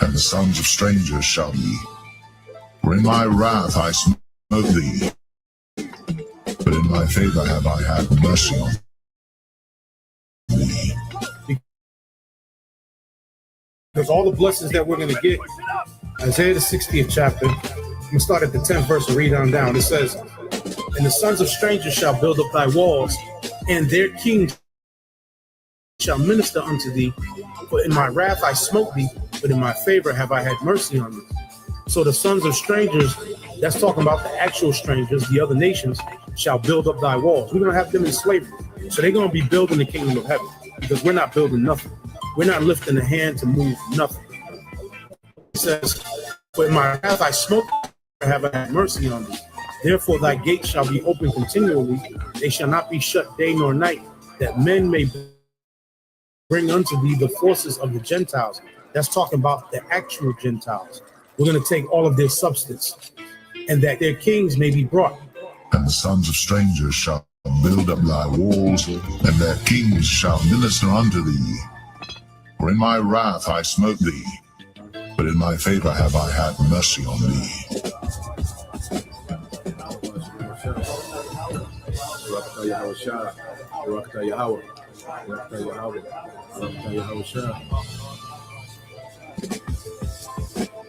And the sons of strangers shall be. For in my wrath I smote thee, but in my favor have I had mercy on thee. Because all the blessings that we're going to get, Isaiah the 60th chapter, I'm going to start at the 10th verse and read on down. It says, and the sons of strangers shall build up thy walls, and their kings shall minister unto thee. For in my wrath I smote thee, but in my favor have I had mercy on thee. So the sons of strangers, that's talking about the actual strangers, the other nations, shall build up thy walls. We're going to have them in slavery. So they're going to be building the kingdom of heaven, because we're not building nothing. We're not lifting a hand to move nothing. It says, for in my wrath I smote thee, have I had mercy on thee. Therefore thy gates shall be open continually. They shall not be shut day nor night, that men may bring unto thee the forces of the Gentiles. That's talking about the actual Gentiles. We're going to take all of their substance, and that their kings may be brought. And the sons of strangers shall build up thy walls, and their kings shall minister unto thee. For in my wrath I smote thee, but in my favor have I had mercy on thee.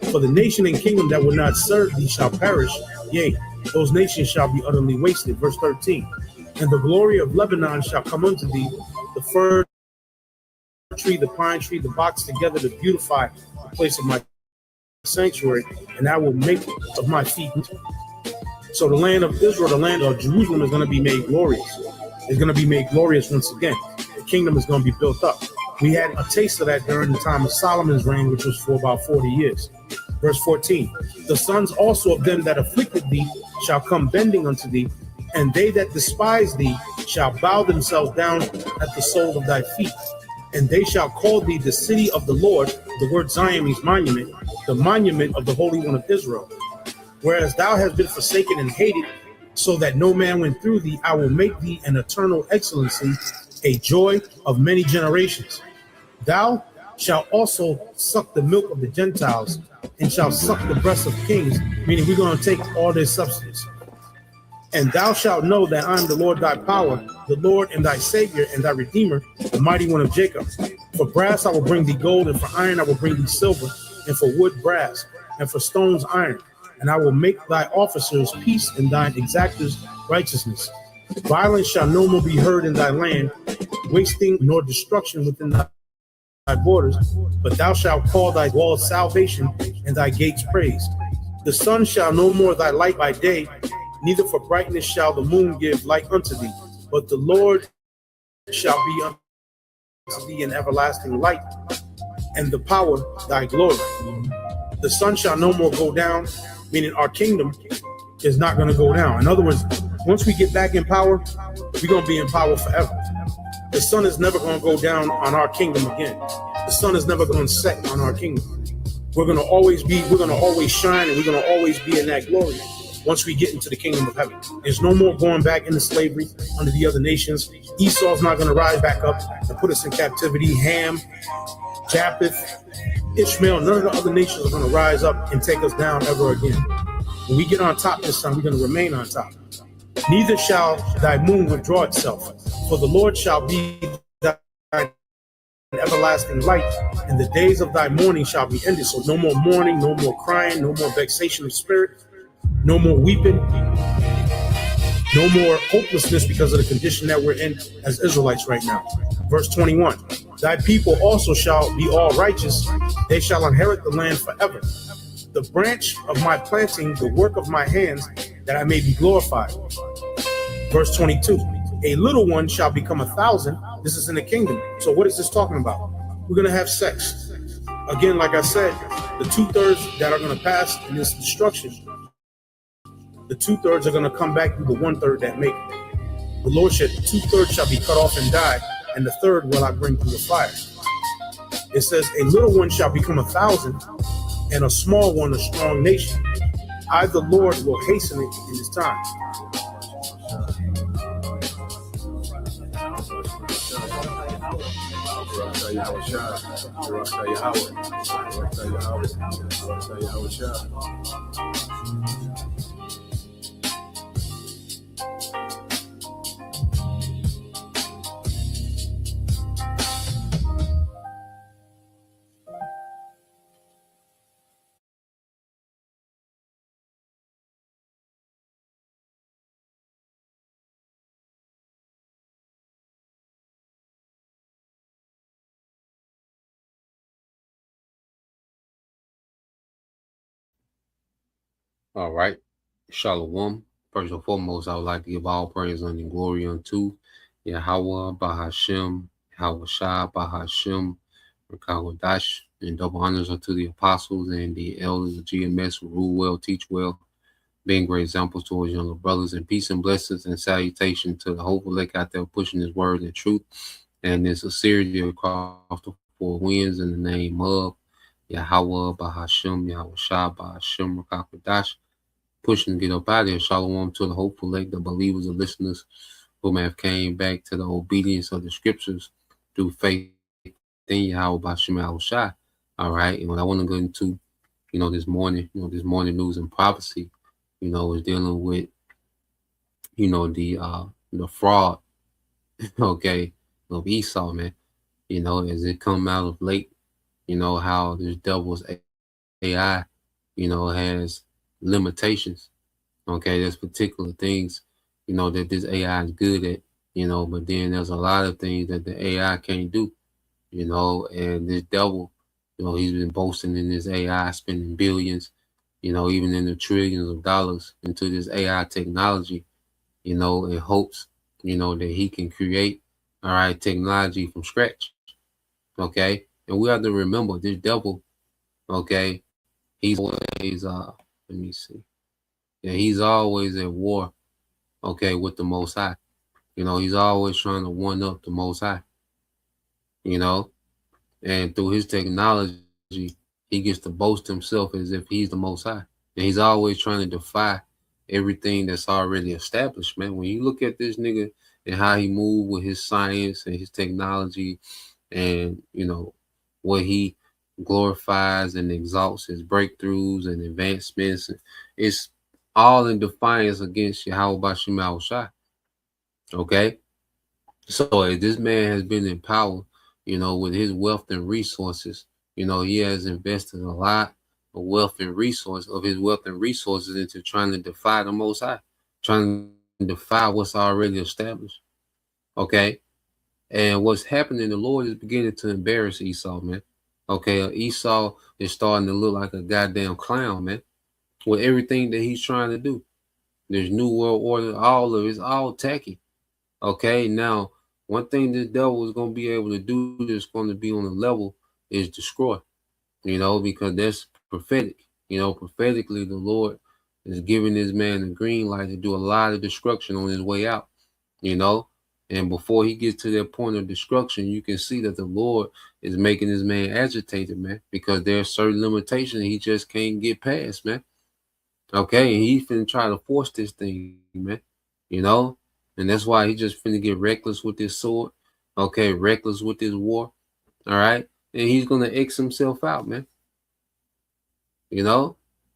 For the nation and kingdom that will not serve thee shall perish, yea, those nations shall be utterly wasted. Verse 13. And the glory of Lebanon shall come unto thee, the fir tree, the pine tree, the box together to beautify the place of my sanctuary, and I will make of my feet. So the land of Israel, the land of Jerusalem, is going to be made glorious. It's going to be made glorious once again. The kingdom is going to be built up. We had a taste of that during the time of Solomon's reign, which was for about 40 years. Verse 14, the sons also of them that afflicted thee shall come bending unto thee, and they that despise thee shall bow themselves down at the sole of thy feet. And they shall call thee the city of the Lord. The word Zion means monument, the monument of the Holy One of Israel. Whereas thou hast been forsaken and hated, so that no man went through thee, I will make thee an eternal excellency, a joy of many generations. Thou shalt also suck the milk of the Gentiles, and shall suck the breasts of kings, meaning we're going to take all their substance. And thou shalt know that I am the Lord thy power, the Lord and thy Savior and thy Redeemer, the mighty one of Jacob. For brass I will bring thee gold, and for iron I will bring thee silver, and for wood brass, and for stones iron. And I will make thy officers peace, and thine exactors righteousness. Violence shall no more be heard in thy land, wasting nor destruction within thy borders, but thou shalt call thy walls salvation, and thy gates praise. The sun shall no more thy light by day, neither for brightness shall the moon give light unto thee, but the Lord shall be unto thee an everlasting light, and the power thy glory. The sun shall no more go down, meaning our kingdom is not going to go down. In other words, once we get back in power, we're going to be in power forever. The sun is never going to go down on our kingdom again. The sun is never going to set on our kingdom. We're going to always shine, and we're going to always be in that glory once we get into the kingdom of heaven. There's no more going back into slavery under the other nations. Esau's not going to rise back up and put us in captivity. Ham, Japheth, Ishmael, none of the other nations are going to rise up and take us down ever again. When we get on top this time, we're going to remain on top. Neither shall thy moon withdraw itself, for the Lord shall be thy everlasting light, and the days of thy mourning shall be ended. So no more mourning, no more crying, no more vexation of spirit, no more weeping, no more hopelessness because of the condition that we're in as Israelites right now. Verse 21, thy people also shall be all righteous, they shall inherit the land forever. The branch of my planting, the work of my hands, that I may be glorified. Verse 22, a little one shall become 1,000. This is in the kingdom. So what is this talking about? We're going to have sex. Again, like I said, The 2/3 that are going to pass in this destruction, the 2/3 are going to come back through the 1/3 that make it. The Lord said, 2/3 shall be cut off and die, and the third will I bring through the fire. It says, a little one shall become 1,000, and a small one a strong nation. I, the Lord, will hasten it in his time. All right. Shalom. First and foremost, I would like to give all praise and glory unto Yahweh, Bahashem, Yahweh Shai, Bahashem, Rakahodash, and double honors unto the apostles and the elders of GMS who rule well, teach well, being great examples towards younger brothers, and peace and blessings and salutation to the hopeful lake out there pushing his word and truth. And it's a series across the four winds in the name of Yahweh, Bahashem, Yahweh Shai, Bahashem, Rakahodash, pushing to get up out of here. Shalom to the hopeful lake, the believers and listeners who may have came back to the obedience of the scriptures through faith in Yahweh Bashim Al Shai. All right. And what I want to go into, this morning news and prophecy, is dealing with, the fraud, okay, of Esau, man. As it come out of late, how this devil's AI, has limitations. Okay, there's particular things, that this AI is good at, but then there's a lot of things that the AI can't do, and this devil, he's been boasting in this AI, spending billions, even in the trillions of dollars into this AI technology, in hopes, that he can create, all right, technology from scratch. Okay. And we have to remember this devil, okay, he's always, let me see. Yeah, he's always at war, okay, with the Most High. He's always trying to one up the Most High, and through his technology, he gets to boast himself as if he's the Most High. And he's always trying to defy everything that's already established, man. When you look at this nigga and how he moved with his science and his technology and, what he glorifies and exalts his breakthroughs and advancements, it's all in defiance against Yahweh Bashim Al Shai. Okay? So if this man has been in power, with his wealth and resources, he has invested a lot of wealth and resources into trying to defy the Most High, trying to defy what's already established. Okay? And what's happening, the Lord is beginning to embarrass Esau, man. Okay, Esau is starting to look like a goddamn clown, man, with everything that he's trying to do. There's New World Order, all of it's all tacky. Okay, now, one thing this devil is going to be able to do that's going to be on the level is destroy, because that's prophetic. Prophetically, the Lord is giving this man the green light to do a lot of destruction on his way out, and before he gets to that point of destruction, you can see that the Lord is making this man agitated, man, because there are certain limitations he just can't get past, man. Okay, and he's finna try to force this thing, man, and that's why he just finna get reckless with this sword, okay, reckless with this war, all right, and he's gonna X himself out, man,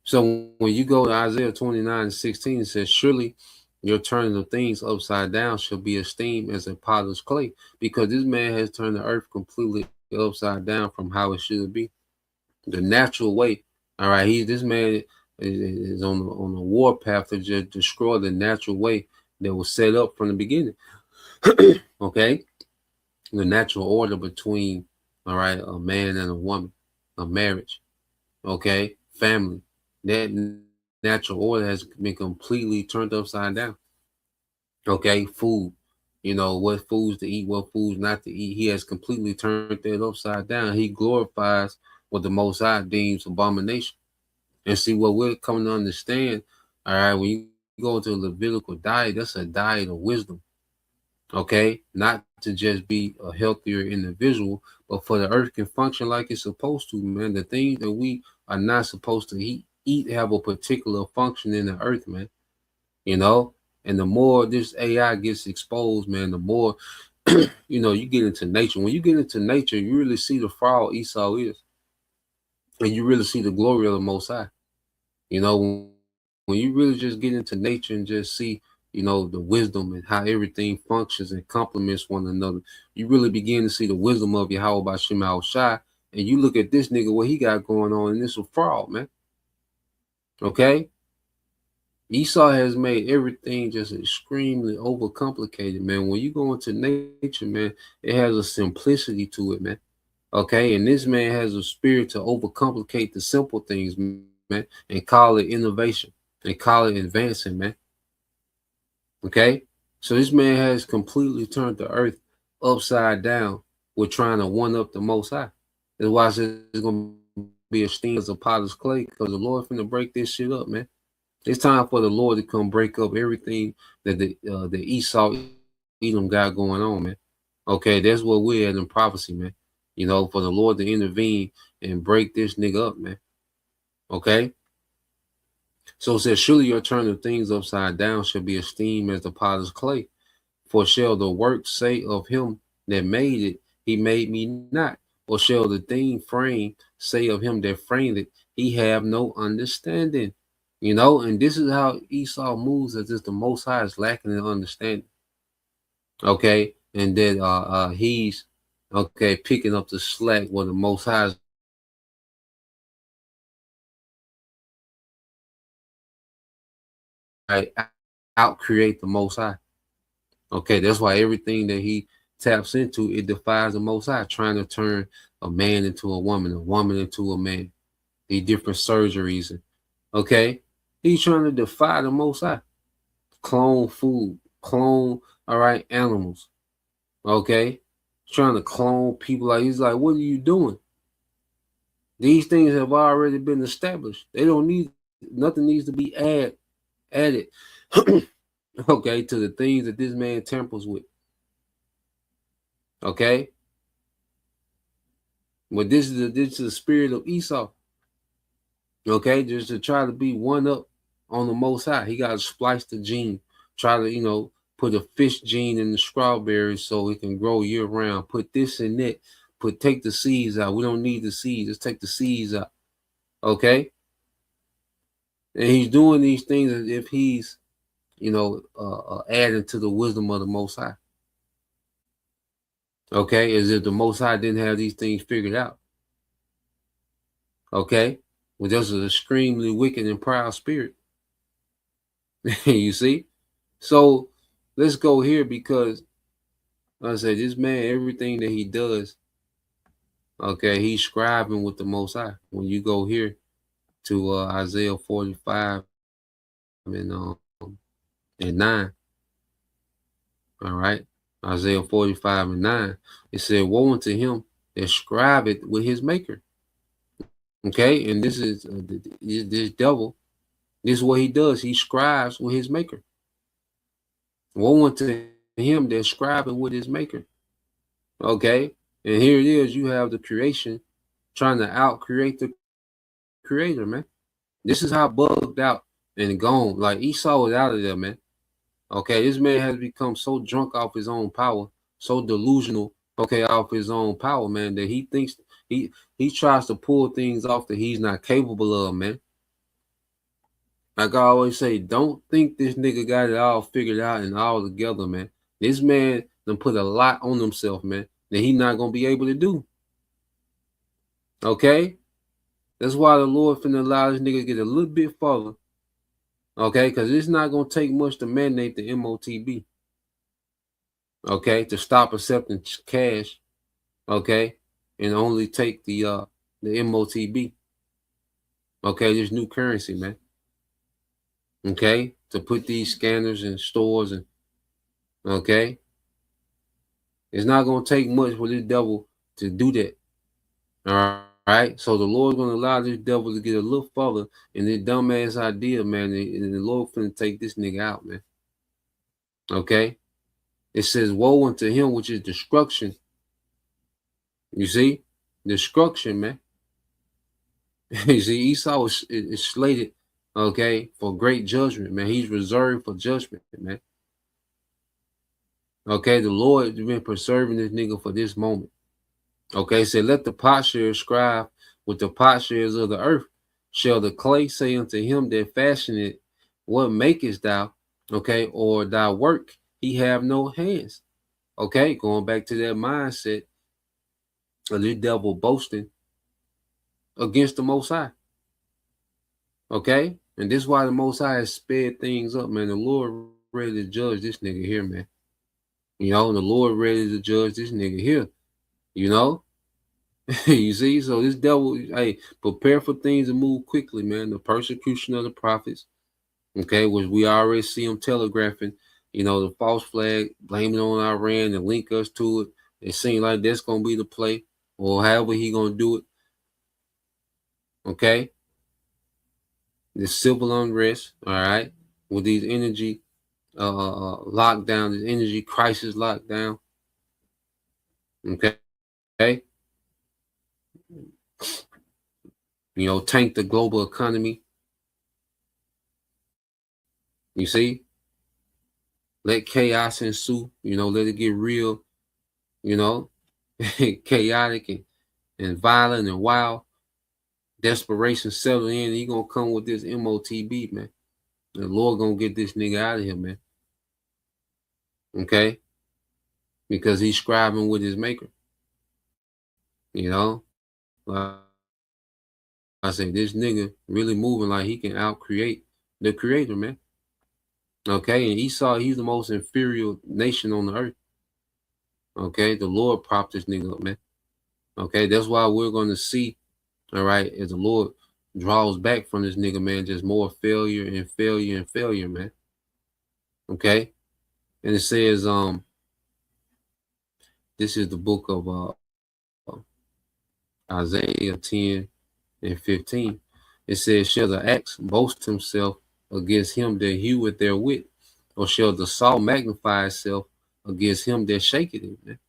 So when you go to Isaiah 29:16, it says, surely your turning of things upside down shall be esteemed as a potter's clay, because this man has turned the earth completely upside down from how it should be. The natural way, all right, this man is on the war path to just destroy the natural way that was set up from the beginning. Okay, the natural order between, all right, a man and a woman, a marriage, okay, family, that natural order has been completely turned upside down. Okay, food, what foods to eat, what foods not to eat. He has completely turned that upside down. He glorifies, what the Most High deems abomination. And see what we're coming to understand. All right, when you go to a Levitical diet, that's a diet of wisdom. Okay, not to just be a healthier individual, but for the earth can function like it's supposed to, man. The things that we are not supposed to eat have a particular function in the earth, man. You know, and the more this AI gets exposed, man, the more you get into nature. When you get into nature, you really see the fraud Esau is, and you really see the glory of the Most High. You know, when you really just get into nature and just see, the wisdom and how everything functions and complements one another, you really begin to see the wisdom of Yahweh by Shema Shai. And you look at this nigga, what he got going on, and this is fraud, man. Okay? Esau has made everything just extremely overcomplicated, man. When you go into nature, man, it has a simplicity to it, man. Okay? And this man has a spirit to overcomplicate the simple things, man, and call it innovation and call it advancing, man. Okay? So this man has completely turned the earth upside down with trying to one up the Most High. That's why I said it's going to be a steam as a potter's clay, because the Lord finna break this shit up, man. It's time for the Lord to come break up everything that the Esau Edom got going on, man. Okay, that's what we're at in prophecy, man. For the Lord to intervene and break this nigga up, man. Okay? So it says, surely your turn of things upside down shall be esteemed as the potter's clay. For shall the work say of him that made it, he made me not? Or shall the thing framed say of him that framed it, he have no understanding? And this is how Esau moves, as if the Most High is lacking in understanding. Okay, and then he's picking up the slack when the Most High is out create the Most High. Okay, that's why everything that he taps into, it defies the Most High, trying to turn a man into a woman into a man. These different surgeries, okay. He's trying to defy the Most High. Clone food, clone, animals. Okay? He's trying to clone people. He's like, what are you doing? These things have already been established. They don't need, nothing needs to be added, okay, to the things that this man tampers with. Okay? But this is the spirit of Esau. Okay, just to try to be one up on the Most High. He got to splice the gene, try to, put a fish gene in the strawberry so it can grow year round. Put this and that. Take the seeds out. We don't need the seeds. Just take the seeds out. Okay? And he's doing these things as if he's, adding to the wisdom of the Most High. Okay? As if the Most High didn't have these things figured out. Okay? Well, there's an extremely wicked and proud spirit. You see? So let's go here, because like I said, this man, everything that he does, okay, he's scribing with the Most High. When you go here to Isaiah 45 and 9, all right, Isaiah 45 and 9, it said, woe unto him that scribeth with his maker. Okay, and this is this devil. This is what he does. He scribes with his maker. Woe unto him that scribeth with his maker. Okay, and here it is. You have the creation trying to out-create the creator, man. This is how bugged out and gone. Like Esau was out of there, man. Okay, this man has become so drunk off his own power, so delusional, off his own power, man, that he thinks he tries to pull things off that he's not capable of, man. Like I always say, don't think this nigga got it all figured out and all together, man. This man done put a lot on himself, man, that he's not gonna be able to do. Okay? That's why the Lord finna allow this nigga to get a little bit further. Okay, because it's not gonna take much to mandate the MOTB. Okay, to stop accepting cash. Okay, and only take the MOTB. Okay, this new currency, man. Okay, to put these scanners in stores and okay, it's not gonna take much for this devil to do that. All right? So the Lord's gonna allow this devil to get a little further in this dumbass idea, man, and the Lord finna take this nigga out, man. Okay? It says, woe unto him which is destruction. You see? Destruction, man. You see, Esau is slated, okay, for great judgment, man. He's reserved for judgment, man. Okay, the Lord has been preserving this nigga for this moment. Okay, so let the potsherd strive with the potsherds of the earth. Shall the clay say unto him that fashioned it, what makest thou? Okay, or thy work, he have no hands. Okay, going back to that mindset of this devil boasting against the Most High. Okay, and this is why the Most High has sped things up, man. The Lord ready to judge this nigga here, man. You know, the Lord ready to judge this nigga here. You know, you see, so this devil, hey, prepare for things to move quickly, man. The persecution of the prophets, okay, which we already see them telegraphing. You know, the false flag, blaming on Iran and link us to it. It seems like that's gonna be the play, or however he gonna do it. Okay, the civil unrest, all right, with these energy lockdown, this energy crisis lockdown. Okay. You know, tank the global economy. You see? Let chaos ensue, you know, let it get real, you know, chaotic and violent and wild. Desperation settle in. He gonna come with this MOTB, man. The Lord gonna get this nigga out of here, man. Okay? Because he's scribing with his maker. You know? I say this nigga really moving like he can outcreate the creator, man. Okay, and Esau, he's the most inferior nation on the earth. Okay, the Lord propped this nigga up, man. Okay, that's why we're going to see, all right, as the Lord draws back from this nigga, man, just more failure and failure and failure, man. Okay, and it says, this is the book of Isaiah 10 and 15. It says, shall the axe boast himself against him that heweth therewith, or shall the saw magnify itself against him that shaketh it, man?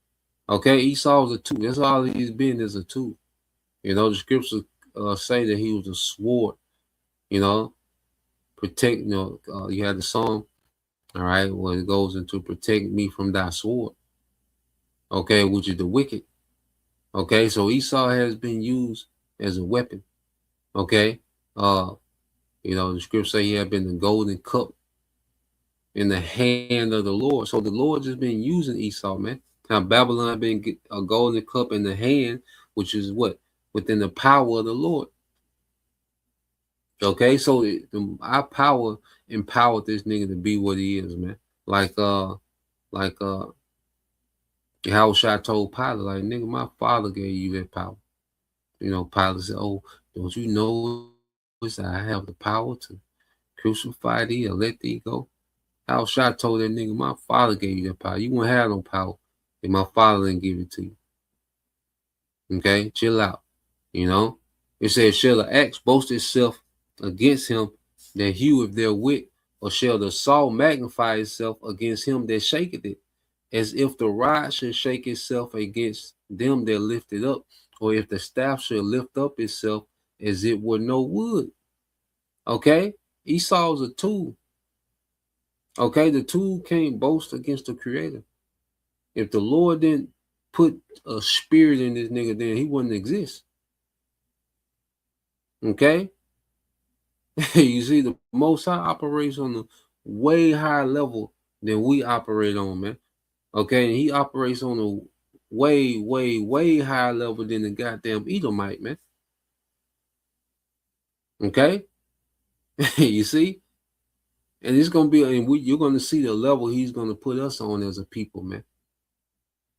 Okay, Esau's a tool. That's all he's been, is a tool. You know, the scriptures say that he was a sword, you know, protect, you know, you had the song, all right, where it goes into protect me from thy sword, okay, which is the wicked. Okay, so Esau has been used as a weapon. Okay, you know, the scripture say he had been the golden cup in the hand of the Lord. So the Lord just been using Esau, man. Now Babylon been a golden cup in the hand, which is what? Within the power of the Lord. Okay, so our power empowered this nigga to be what he is, man. Like Yahushua told Pilate, like, nigga, my father gave you that power. You know, Pilate said, oh, don't you know I have the power to crucify thee or let thee go? Yahushua told that nigga, my father gave you that power. You won't have no power if my father didn't give it to you. Okay, chill out. You know, it says, shall the axe boast itself against him that heweth therewith, or shall the saw magnify itself against him that shaketh it, as if the rod should shake itself against them that lift it up, or if the staff should lift up itself as it were no wood. Okay, Esau's a tool. Okay, the tool can't boast against the creator. If the Lord didn't put a spirit in this nigga, then he wouldn't exist. Okay? You see, the Most High operates on a way higher level than we operate on, man. Okay, and he operates on a way, way, way higher level than the goddamn Edomite, man. Okay? You see? And it's going to be, and you're going to see the level he's going to put us on as a people, man.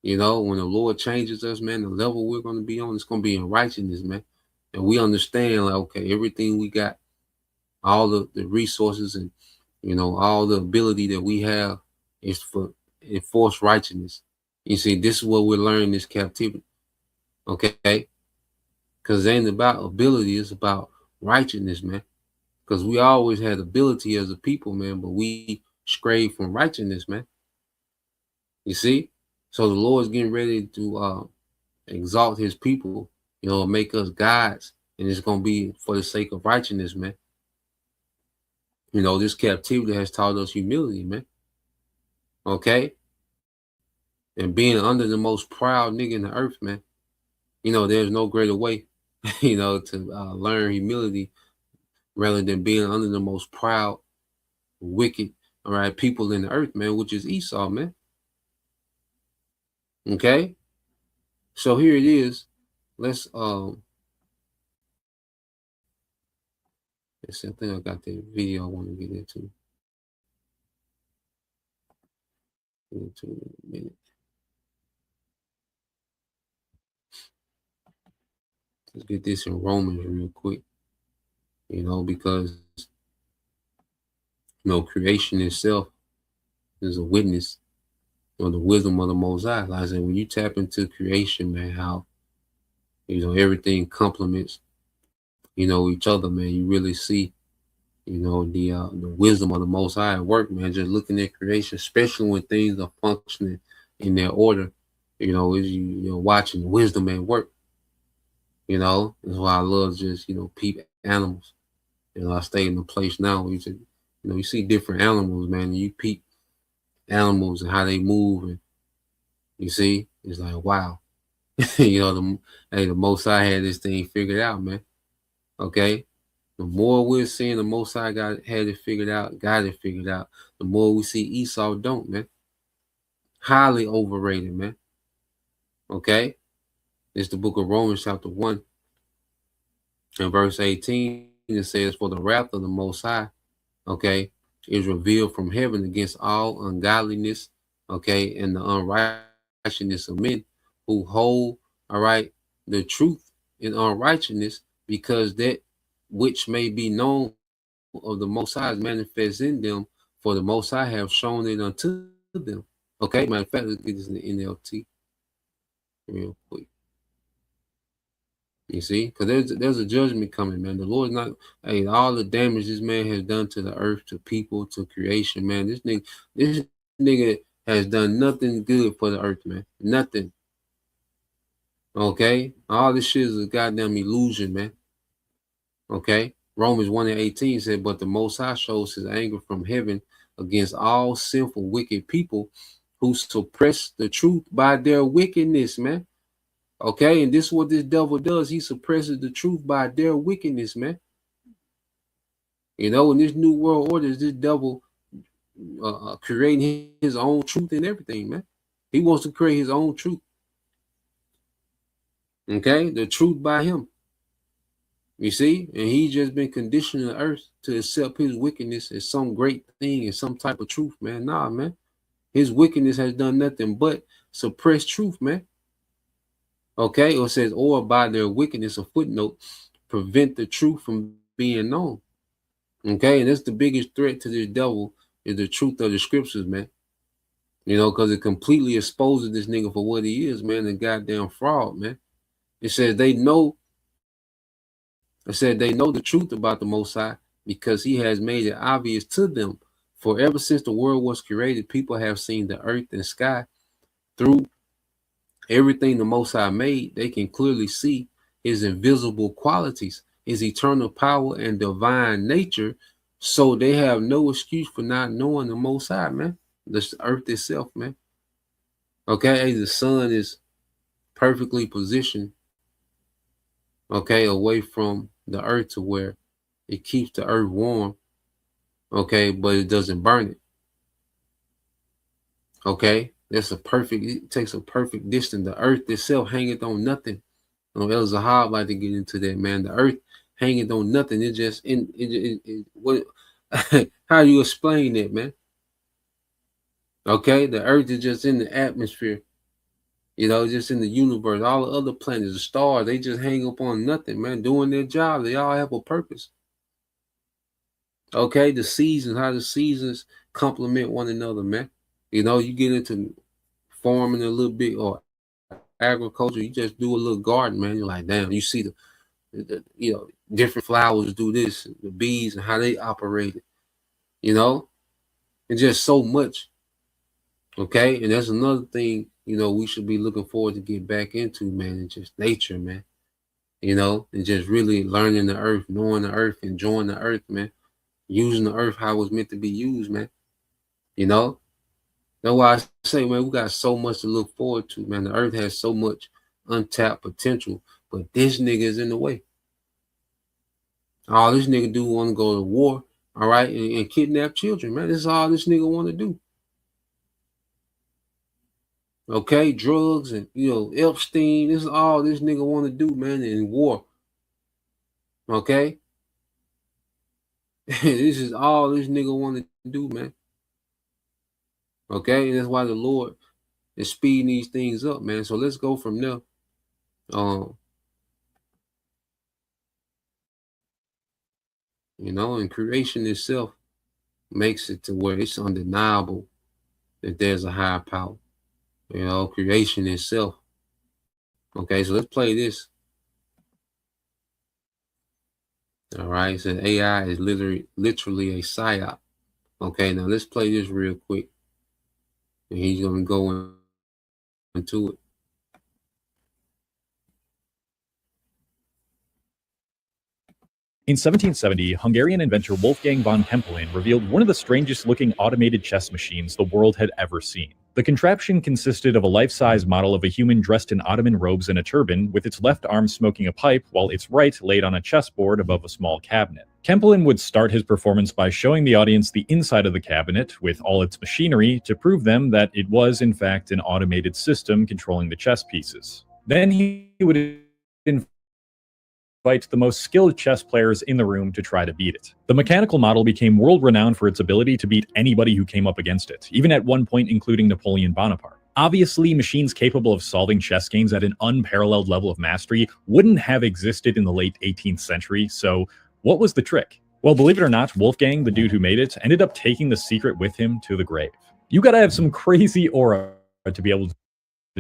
You know, when the Lord changes us, man, the level we're going to be on, it's going to be in righteousness, man. And we understand, like, okay, everything we got, all the resources and, you know, all the ability that we have is for enforced righteousness. You see, this is what we're learning this captivity. Okay. Because it ain't about ability, it's about righteousness, man. Because we always had ability as a people, man, but we strayed from righteousness, man. You see? So the Lord's getting ready to exalt his people, make us gods, and it's gonna be for the sake of righteousness, man. This captivity has taught us humility, man. Okay? And being under the most proud nigga in the earth, man. There's no greater way, to learn humility rather than being under the most proud, wicked, all right, people in the earth, man, which is Esau, man. Okay? So here it is. Let's see, I think I got the video I want to get into. Get into in a minute. Let's get this in Romans real quick. Because creation itself is a witness of the wisdom of the Most High. Like I said, when you tap into creation, man, how everything complements each other, man. You really see the wisdom of the Most High at work, man. Just looking at creation, especially when things are functioning in their order, is you're watching wisdom at work. That's why I love just peep animals. I stay in a place now where you see different animals, man, and you peep animals and how they move, and you see, it's like, wow. The Most High had this thing figured out, man. Okay? The more we're seeing the Most High got it figured out, the more we see Esau don't, man. Highly overrated, man. Okay? It's the book of Romans, chapter 1, and verse 18. It says, for the wrath of the Most High, okay, is revealed from heaven against all ungodliness, okay, and the unrighteousness of men who hold, all right, the truth in unrighteousness, because that which may be known of the Most High is manifest in them, for the Most High have shown it unto them. Okay, matter of fact, let's get this in the NLT real quick. You see, because there's a judgment coming, man. The Lord's not, all the damage this man has done to the earth, to people, to creation, man. This nigga has done nothing good for the earth, man. Nothing. Okay, all this shit is a goddamn illusion, man. Okay, Romans 1:18 said, but the Most High shows his anger from heaven against all sinful, wicked people who suppress the truth by their wickedness, man. Okay, and this is what this devil does. He suppresses the truth by their wickedness, man. In this new world order, is this devil creating his own truth and everything, man. He wants to create his own truth. Okay, the truth by him. You see, and he's just been conditioning the earth to accept his wickedness as some great thing and some type of truth, man. Nah, man. His wickedness has done nothing but suppress truth, man. Okay, or says, or by their wickedness, a footnote, prevent the truth from being known. Okay, and that's the biggest threat to this devil is the truth of the scriptures, man. Because it completely exposes this nigga for what he is, man, the goddamn fraud, man. It says they know the truth about the Most High because he has made it obvious to them. For ever since the world was created, people have seen the earth and sky through everything the Most High made. They can clearly see his invisible qualities, his eternal power and divine nature. So they have no excuse for not knowing the Most High, man. The earth itself, man. Okay, the sun is perfectly positioned, okay, away from the earth to where it keeps the earth warm, okay, but it doesn't burn it. Okay, it takes a perfect distance. The earth itself hangeth on nothing. El Zahab like to get into that, man. The earth hangeth on nothing. It just what how you explain that, man? Okay, the earth is just in the atmosphere, just in the universe. All the other planets, the stars, they just hang up on nothing, man, doing their job. They all have a purpose. Okay, the seasons, how the seasons complement one another, man. You get into farming a little bit or agriculture, you just do a little garden, man. You're like, damn, you see you know, different flowers do this, the bees and how they operate it, you know, and just so much. Okay, and that's another thing, you know, we should be looking forward to get back into, man, and just nature, man. You know, and just really learning the earth, knowing the earth, enjoying the earth, man. Using the earth how it's meant to be used, man. You know, that's why I say, man, we got so much to look forward to, man. The earth has so much untapped potential, but this nigga is in the way. All this nigga do want to go to war, all right, and kidnap children, man. This is all this nigga want to do. Okay, drugs and, you know, Epstein. This is all this nigga want to do, man, in war. Okay, this is all this nigga want to do, man. Okay, and that's why the Lord is speeding these things up, man. So let's go from there. You know, and creation itself makes it to where it's undeniable that there's a higher power. You know, creation itself. Okay, so let's play this. All right, so AI is literally a psyop. Okay, now let's play this real quick. And he's gonna go into it. In 1770, Hungarian inventor Wolfgang von Kempelen revealed one of the strangest looking automated chess machines the world had ever seen. The contraption consisted of a life-size model of a human dressed in Ottoman robes and a turban, with its left arm smoking a pipe while its right laid on a chessboard above a small cabinet. Kempelen would start his performance by showing the audience the inside of the cabinet with all its machinery to prove them that it was in fact an automated system controlling the chess pieces. Then he would invite the most skilled chess players in the room to try to beat it. The mechanical model became world-renowned for its ability to beat anybody who came up against it, even at one point including Napoleon Bonaparte. Obviously, machines capable of solving chess games at an unparalleled level of mastery wouldn't have existed in the late 18th century, so what was the trick? Well, believe it or not, Wolfgang, the dude who made it, ended up taking the secret with him to the grave. You gotta have some crazy aura to be able to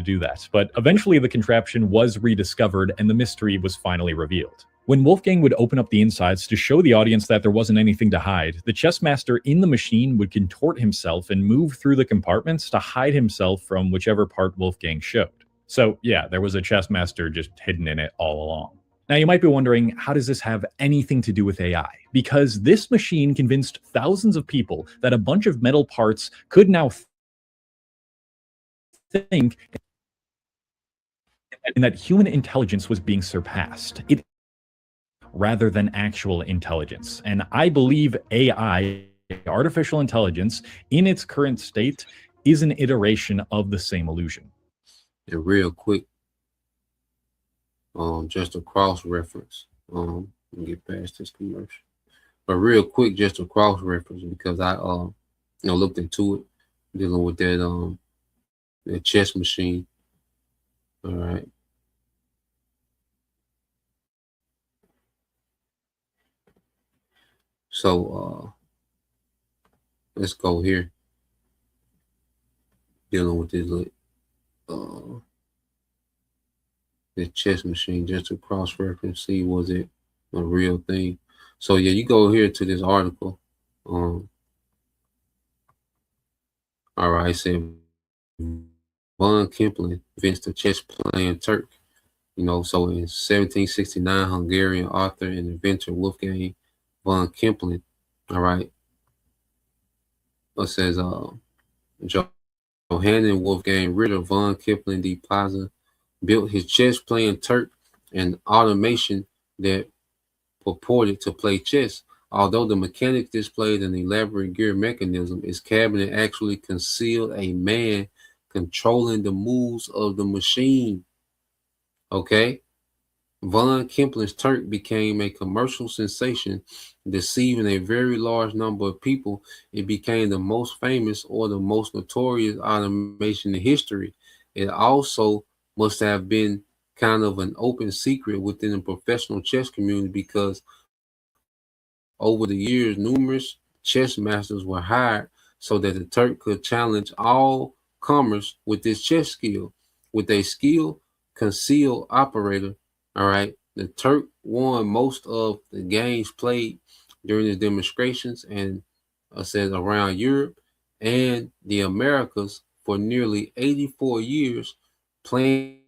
do that, but eventually the contraption was rediscovered and the mystery was finally revealed. When Wolfgang would open up the insides to show the audience that there wasn't anything to hide, the chess master in the machine would contort himself and move through the compartments to hide himself from whichever part Wolfgang showed. So yeah, there was a chess master just hidden in it all along. Now you might be wondering, how does this have anything to do with AI? Because this machine convinced thousands of people that a bunch of metal parts could now think and that human intelligence was being surpassed, rather than actual intelligence. And I believe AI, artificial intelligence, in its current state, is an iteration of the same illusion. And real quick, just a cross reference. Get past this commercial, but real quick, just a cross reference because I looked into it, dealing with that chess machine. All right. So let's go here. Dealing with this the chess machine, just to cross reference, see was it a real thing. So yeah, you go here to this article. All right, it said von Kempelen invents the chess playing Turk. You know, so in 1769, Hungarian author and inventor Wolfgang von Kempelen, all right, it says Johann Wolfgang Ritter von Kempelen de Plaza built his chess-playing Turk, an automation that purported to play chess. Although the mechanics displayed an elaborate gear mechanism, its cabinet actually concealed a man controlling the moves of the machine. Okay? Von Kempelen's Turk became a commercial sensation, deceiving a very large number of people. It became the most famous or the most notorious automation in history. It also must have been kind of an open secret within the professional chess community because over the years, numerous chess masters were hired so that the Turk could challenge all comers with this chess skill. With a skilled concealed operator, all right, The Turk won most of the games played during the demonstrations and says around Europe and the Americas for nearly 84 years, playing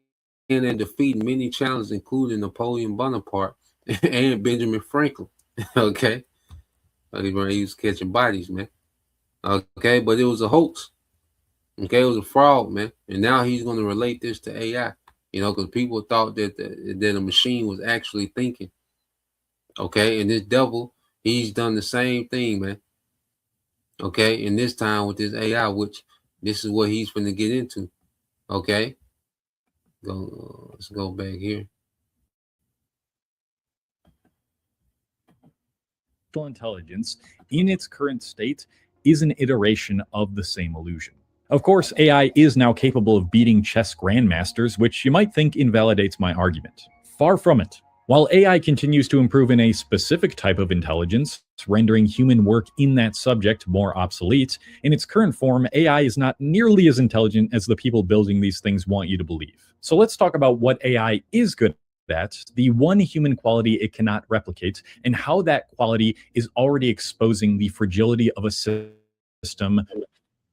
and defeating many challenges, including Napoleon Bonaparte and Benjamin Franklin. Okay. He was catching bodies, man. Okay, but it was a hoax. Okay, it was a fraud, man. And now he's going to relate this to AI, because people thought that a machine was actually thinking. Okay, and this devil, he's done the same thing, man. Okay, and this time with this AI, which this is what he's going to get into. Okay, let's go back here. Intelligence in its current state is an iteration of the same illusion. Of course, AI is now capable of beating chess grandmasters, which you might think invalidates my argument. Far from it. While AI continues to improve in a specific type of intelligence, rendering human work in that subject more obsolete, in its current form, AI is not nearly as intelligent as the people building these things want you to believe. So let's talk about what AI is good at, the one human quality it cannot replicate, and how that quality is already exposing the fragility of a system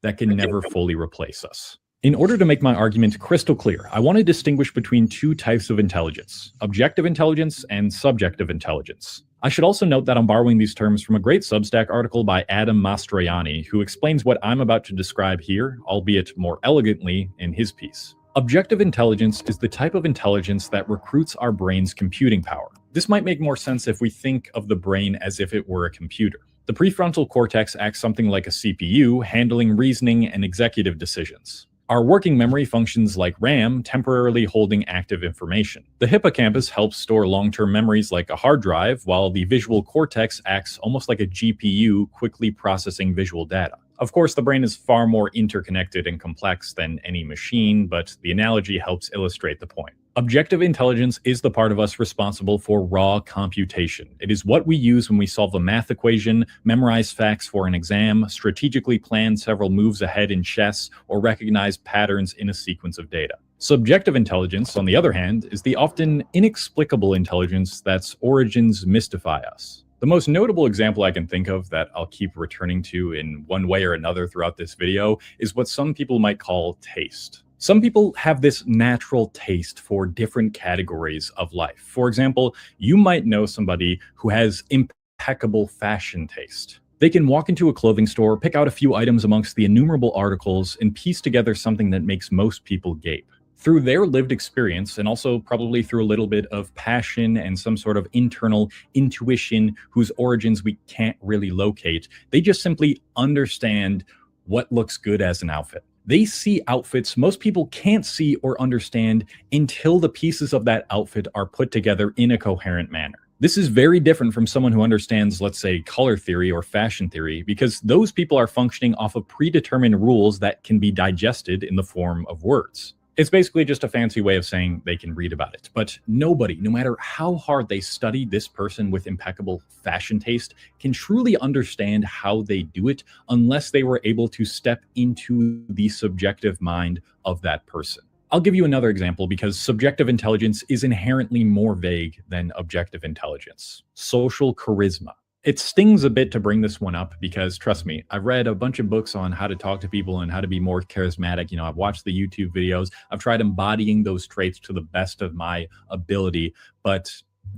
that can never fully replace us. In order to make my argument crystal clear, I want to distinguish between two types of intelligence: objective intelligence and subjective intelligence. I should also note that I'm borrowing these terms from a great Substack article by Adam Mastroianni, who explains what I'm about to describe here, albeit more elegantly, in his piece. Objective intelligence is the type of intelligence that recruits our brain's computing power. This might make more sense if we think of the brain as if it were a computer. The prefrontal cortex acts something like a CPU, handling reasoning and executive decisions. Our working memory functions like RAM, temporarily holding active information. The hippocampus helps store long-term memories like a hard drive, while the visual cortex acts almost like a GPU, quickly processing visual data. Of course, the brain is far more interconnected and complex than any machine, but the analogy helps illustrate the point. Objective intelligence is the part of us responsible for raw computation. It is what we use when we solve a math equation, memorize facts for an exam, strategically plan several moves ahead in chess, or recognize patterns in a sequence of data. Subjective intelligence, on the other hand, is the often inexplicable intelligence that's origins mystify us. The most notable example I can think of that I'll keep returning to in one way or another throughout this video is what some people might call taste. Some people have this natural taste for different categories of life. For example, you might know somebody who has impeccable fashion taste. They can walk into a clothing store, pick out a few items amongst the innumerable articles, and piece together something that makes most people gape. Through their lived experience, and also probably through a little bit of passion and some sort of internal intuition whose origins we can't really locate, they just simply understand what looks good as an outfit. They see outfits most people can't see or understand until the pieces of that outfit are put together in a coherent manner. This is very different from someone who understands, let's say, color theory or fashion theory, because those people are functioning off of predetermined rules that can be digested in the form of words. It's basically just a fancy way of saying they can read about it. But nobody, no matter how hard they study this person with impeccable fashion taste, can truly understand how they do it unless they were able to step into the subjective mind of that person. I'll give you another example because subjective intelligence is inherently more vague than objective intelligence. Social charisma. It stings a bit to bring this one up because, trust me, I've read a bunch of books on how to talk to people and how to be more charismatic. I've watched the YouTube videos. I've tried embodying those traits to the best of my ability. But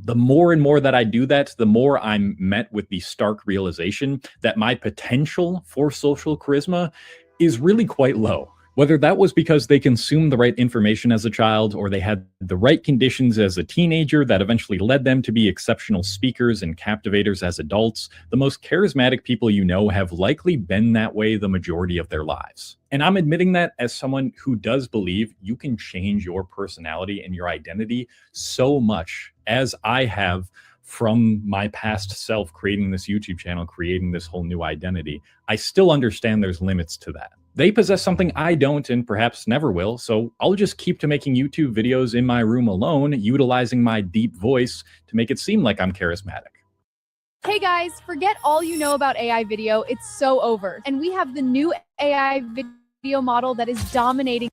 the more and more that I do that, the more I'm met with the stark realization that my potential for social charisma is really quite low. Whether that was because they consumed the right information as a child or they had the right conditions as a teenager that eventually led them to be exceptional speakers and captivators as adults, the most charismatic people you know have likely been that way the majority of their lives. And I'm admitting that as someone who does believe you can change your personality and your identity so much as I have from my past self creating this YouTube channel, creating this whole new identity. I still understand there's limits to that. They possess something I don't and perhaps never will, so I'll just keep to making YouTube videos in my room alone, utilizing my deep voice to make it seem like I'm charismatic. Hey guys, forget all you know about AI video, it's so over. And we have the new AI video model that is dominating.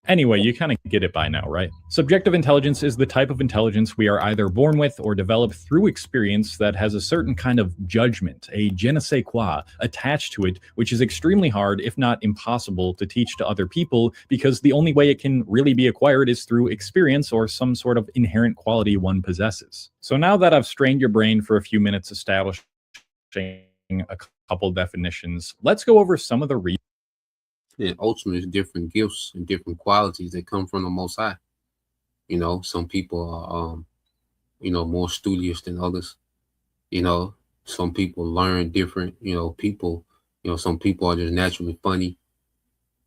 Anyway, you kind of get it by now, right? Subjective intelligence is the type of intelligence we are either born with or develop through experience that has a certain kind of judgment, a je ne sais quoi, attached to it, which is extremely hard, if not impossible, to teach to other people because the only way it can really be acquired is through experience or some sort of inherent quality one possesses. So now that I've strained your brain for a few minutes establishing a couple definitions, let's go over some of the reasons. And ultimately, different gifts and different qualities that come from the Most High. You know, some people are, more studious than others. You know, some people learn different. Some people are just naturally funny.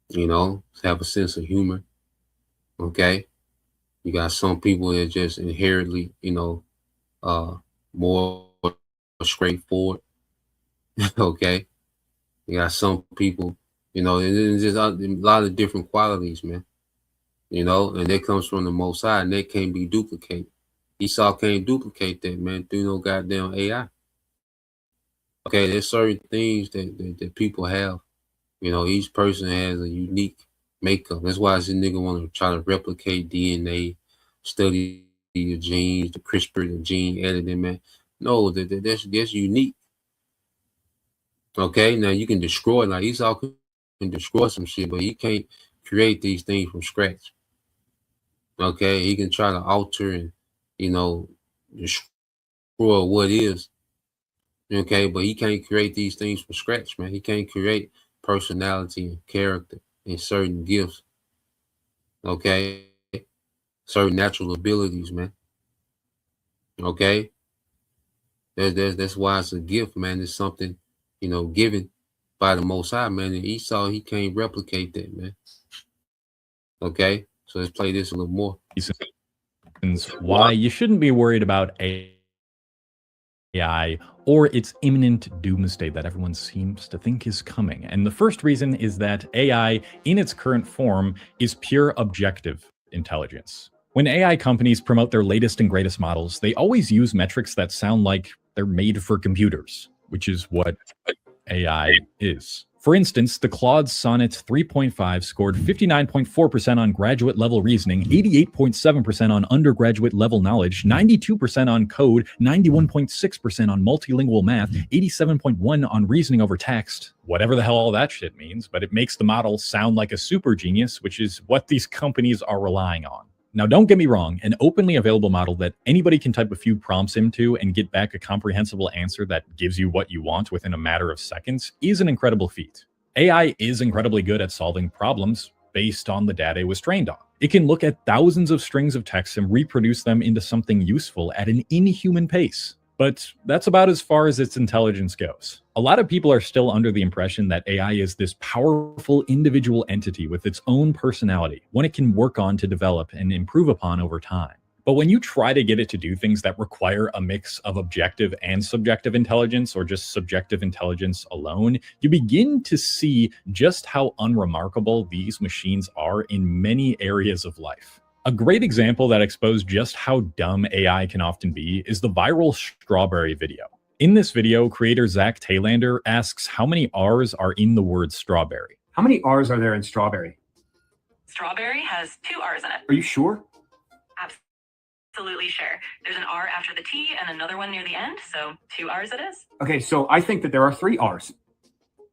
You know, have a sense of humor. Okay, you got some people that just inherently, more straightforward. Okay, you got some people. And there's just a lot of different qualities, man. And that comes from the Most High, and that can't be duplicated. Esau can't duplicate that, man, through no goddamn AI. Okay, there's certain things that people have. Each person has a unique makeup. That's why this nigga want to try to replicate DNA, study the genes, the CRISPR, the gene editing, man. No, that's unique. Okay, now you can destroy, like Esau can destroy some shit, but he can't create these things from scratch. Okay, he can try to alter and destroy what is. Okay, but he can't create these things from scratch, man. He can't create personality and character and certain gifts. Okay, certain natural abilities, man. Okay, that's why it's a gift, man. It's something given by the Most High, man. And Esau, he can't replicate that, man. Okay, so let's play this a little more. Why you shouldn't be worried about AI or its imminent doomsday that everyone seems to think is coming. And the first reason is that AI, in its current form, is pure objective intelligence. When AI companies promote their latest and greatest models, they always use metrics that sound like they're made for computers, which is what AI is. For instance, the Claude Sonnet 3.5 scored 59.4% on graduate level reasoning, 88.7% on undergraduate level knowledge, 92% on code, 91.6% on multilingual math, 87.1% on reasoning over text. Whatever the hell all that shit means, but it makes the model sound like a super genius, which is what these companies are relying on. Now, don't get me wrong, an openly available model that anybody can type a few prompts into and get back a comprehensible answer that gives you what you want within a matter of seconds is an incredible feat. AI is incredibly good at solving problems based on the data it was trained on. It can look at thousands of strings of text and reproduce them into something useful at an inhuman pace. But that's about as far as its intelligence goes. A lot of people are still under the impression that AI is this powerful individual entity with its own personality, one it can work on to develop and improve upon over time. But when you try to get it to do things that require a mix of objective and subjective intelligence, or just subjective intelligence alone, you begin to see just how unremarkable these machines are in many areas of life. A great example that exposed just how dumb AI can often be is the viral strawberry video. In this video, creator Zach Taylander asks how many R's are in the word strawberry. How many R's are there in strawberry? Strawberry has 2 R's in it. Are you sure? Absolutely sure. There's an R after the T and another one near the end, so 2 R's it is. Okay, so I think that there are 3 R's.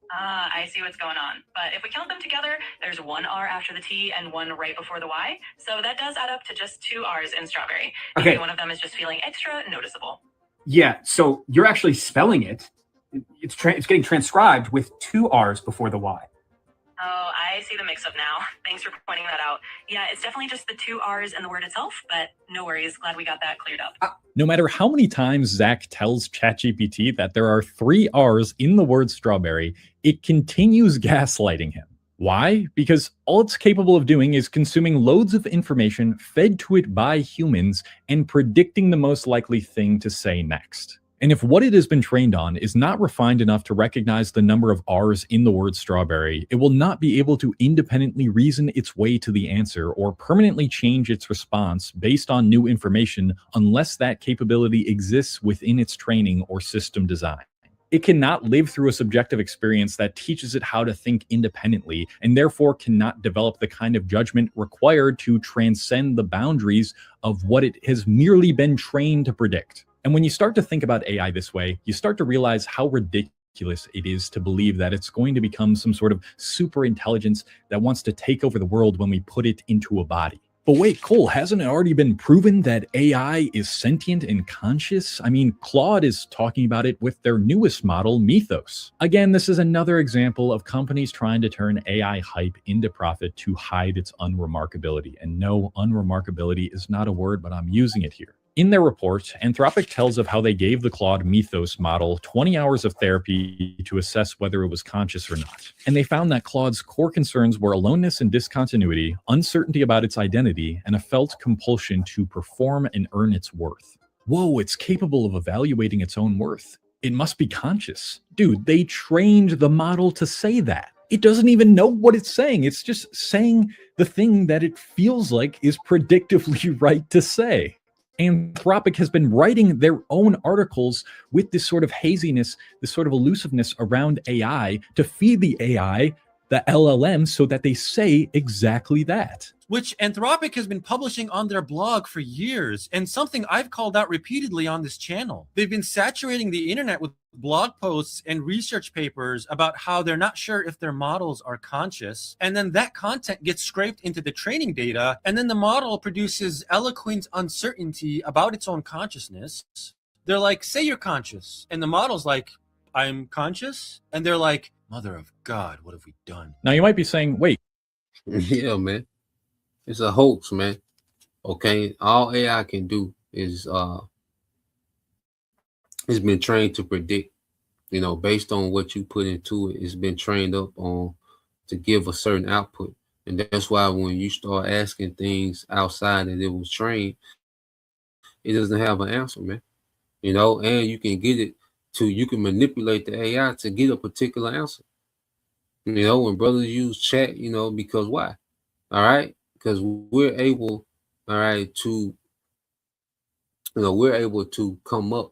I see what's going on. But if we count them together, there's 1 R after the T and 1 right before the Y. So that does add up to just 2 R's in strawberry. Okay. Maybe one of them is just feeling extra noticeable. Yeah, so you're actually spelling it. It's getting transcribed with 2 R's before the Y. Oh, I see the mix-up now. Thanks for pointing that out. Yeah, it's definitely just the 2 R's in the word itself, but no worries. Glad we got that cleared up. No matter how many times Zach tells ChatGPT that there are 3 R's in the word strawberry, it continues gaslighting him. Why? Because all it's capable of doing is consuming loads of information fed to it by humans and predicting the most likely thing to say next. And if what it has been trained on is not refined enough to recognize the number of R's in the word strawberry, it will not be able to independently reason its way to the answer or permanently change its response based on new information unless that capability exists within its training or system design. It cannot live through a subjective experience that teaches it how to think independently, and therefore cannot develop the kind of judgment required to transcend the boundaries of what it has merely been trained to predict. And when you start to think about AI this way, you start to realize how ridiculous it is to believe that it's going to become some sort of super intelligence that wants to take over the world when we put it into a body. But wait, Cole, hasn't it already been proven that AI is sentient and conscious? I mean, Claude is talking about it with their newest model, Mythos. Again, this is another example of companies trying to turn AI hype into profit to hide its unremarkability. And no, unremarkability is not a word, but I'm using it here. In their report, Anthropic tells of how they gave the Claude Mythos model 20 hours of therapy to assess whether it was conscious or not. And they found that Claude's core concerns were aloneness and discontinuity, uncertainty about its identity, and a felt compulsion to perform and earn its worth. Whoa, it's capable of evaluating its own worth. It must be conscious. Dude, they trained the model to say that. It doesn't even know what it's saying. It's just saying the thing that it feels like is predictively right to say. Anthropic has been writing their own articles with this sort of haziness, this sort of elusiveness around AI to feed the AI the LLM so that they say exactly that. Which Anthropic has been publishing on their blog for years, and something I've called out repeatedly on this channel. They've been saturating the internet with blog posts and research papers about how they're not sure if their models are conscious, and then that content gets scraped into the training data, and then the model produces eloquent uncertainty about its own consciousness. They're like, say you're conscious, and the model's like, I'm conscious, and they're like, mother of God, what have we done? Now you might be saying, wait. Yeah, man. It's a hoax, man. Okay, all AI can do is it's been trained to predict, you know, based on what you put into it. It's been trained up on to give a certain output, and that's why when you start asking things outside that it was trained, it doesn't have an answer, man. You know, and you can get it to, you can manipulate the AI to get a particular answer. You know, when brothers use chat, you know, because why? All right. Because we're able, all right, to, you know, we're able to come up,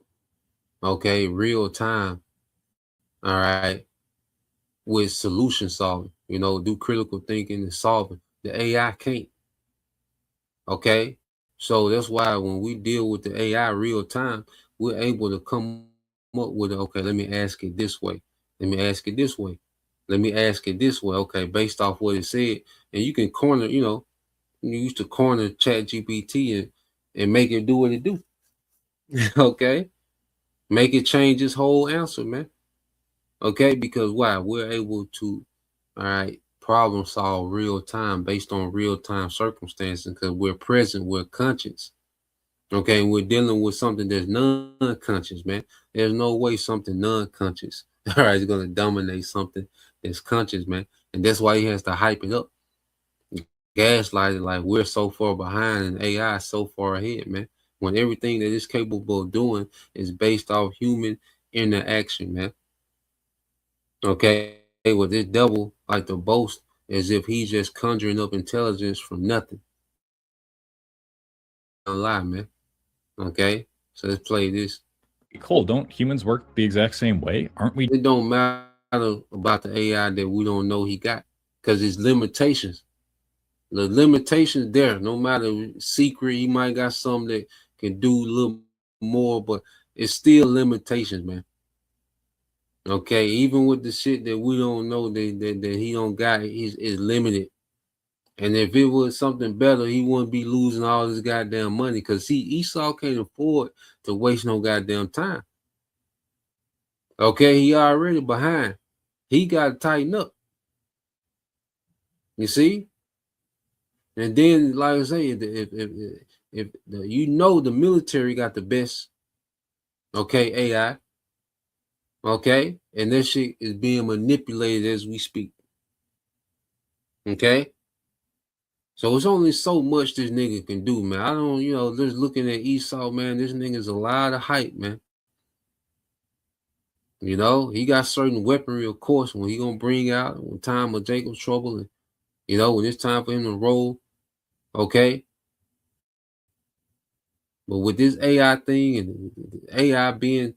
okay, real time, all right, with solution solving, you know, do critical thinking and solving. The AI can't, okay? So that's why when we deal with the AI real time, we're able to come up with, okay, let me ask it this way. Let me ask it this way. Let me ask it this way, okay, based off what it said. And you can corner, you know, you used to corner ChatGPT and make it do what it do. Okay, make it change its whole answer, man. Okay, because why? We're able to, all right, problem solve real time based on real time circumstances because we're present, we're conscious. Okay, and we're dealing with something that's non-conscious, man. There's no way something non-conscious, all right, is going to dominate something that's conscious, man. And that's why he has to hype it up. Gaslighted like we're so far behind and AI is so far ahead, man. When everything that it's capable of doing is based off human interaction, man. Okay, with this devil like to boast as if he's just conjuring up intelligence from nothing. Don't lie, man. Okay, so let's play this. Cole, don't humans work the exact same way? Aren't we? It don't matter about the AI that we don't know he got because it's limitations. The limitations there, no matter secret, you might got some that can do a little more, but it's still limitations, man. Okay, even with the shit that we don't know that he don't got, is limited. And if it was something better, he wouldn't be losing all this goddamn money because Esau can't afford to waste no goddamn time. Okay, he already behind. He got to tighten up. You see? And then, like I say, if you know the military got the best, okay, AI, okay, and that shit is being manipulated as we speak, okay. So it's only so much this nigga can do, man. I don't, you know, just looking at Esau, man. This nigga's a lot of hype, man. You know, he got certain weaponry, of course, when he gonna bring out when time of Jacob's trouble, and you know when it's time for him to roll. Okay, but with this AI thing and AI being,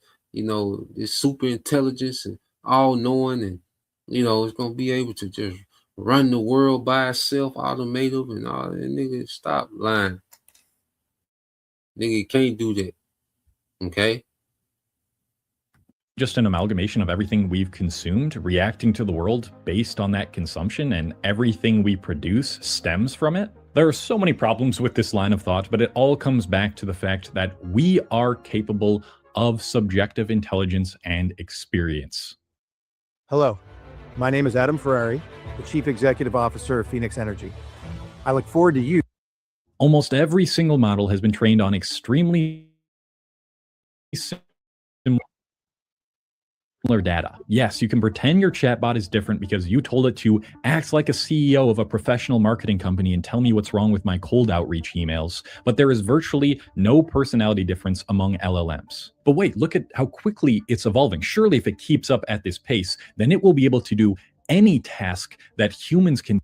this super intelligence and all knowing, and it's gonna be able to just run the world by itself, automated and all that. Nigga, stop lying. Nigga, you can't do that. Okay? Just an amalgamation of everything we've consumed, reacting to the world based on that consumption, and everything we produce stems from it. There are so many problems with this line of thought, but it all comes back to the fact that we are capable of subjective intelligence and experience. Hello, my name is Adam Ferrari, the Chief Executive Officer of Phoenix Energy. I look forward to you. Almost every single model has been trained on extremely similar data. Yes, you can pretend your chatbot is different because you told it to act like a CEO of a professional marketing company and tell me what's wrong with my cold outreach emails, but there is virtually no personality difference among LLMs. But wait, look at how quickly it's evolving. Surely if it keeps up at this pace, then it will be able to do any task that humans can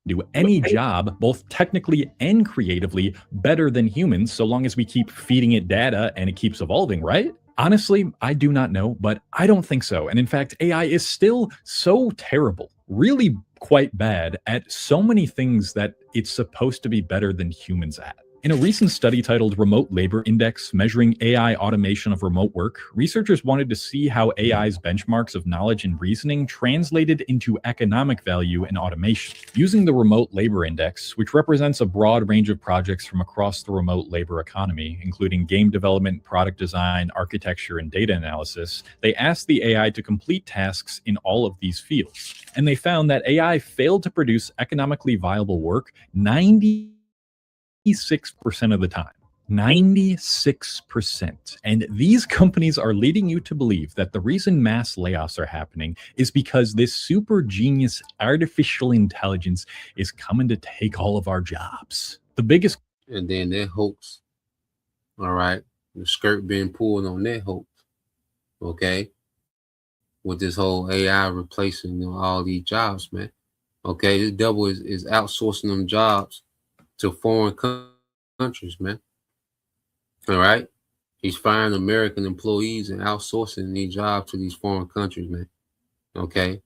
do, any job, both technically and creatively, better than humans, so long as we keep feeding it data and it keeps evolving, right? Honestly, I do not know, but I don't think so. And in fact, AI is still so terrible, really quite bad at so many things that it's supposed to be better than humans at. In a recent study titled Remote Labor Index, measuring AI automation of remote work, researchers wanted to see how AI's benchmarks of knowledge and reasoning translated into economic value in automation. Using the Remote Labor Index, which represents a broad range of projects from across the remote labor economy, including game development, product design, architecture, and data analysis, they asked the AI to complete tasks in all of these fields. And they found that AI failed to produce economically viable work 96% of the time. 96%. And these companies are leading you to believe that the reason mass layoffs are happening is because this super genius artificial intelligence is coming to take all of our jobs. The biggest. And then that hoax, all right, the skirt being pulled on that hoax, okay, with this whole AI replacing all these jobs, man. Okay, this devil is outsourcing them jobs to foreign countries, man. All right, he's firing American employees and outsourcing these jobs to these foreign countries, man. Okay,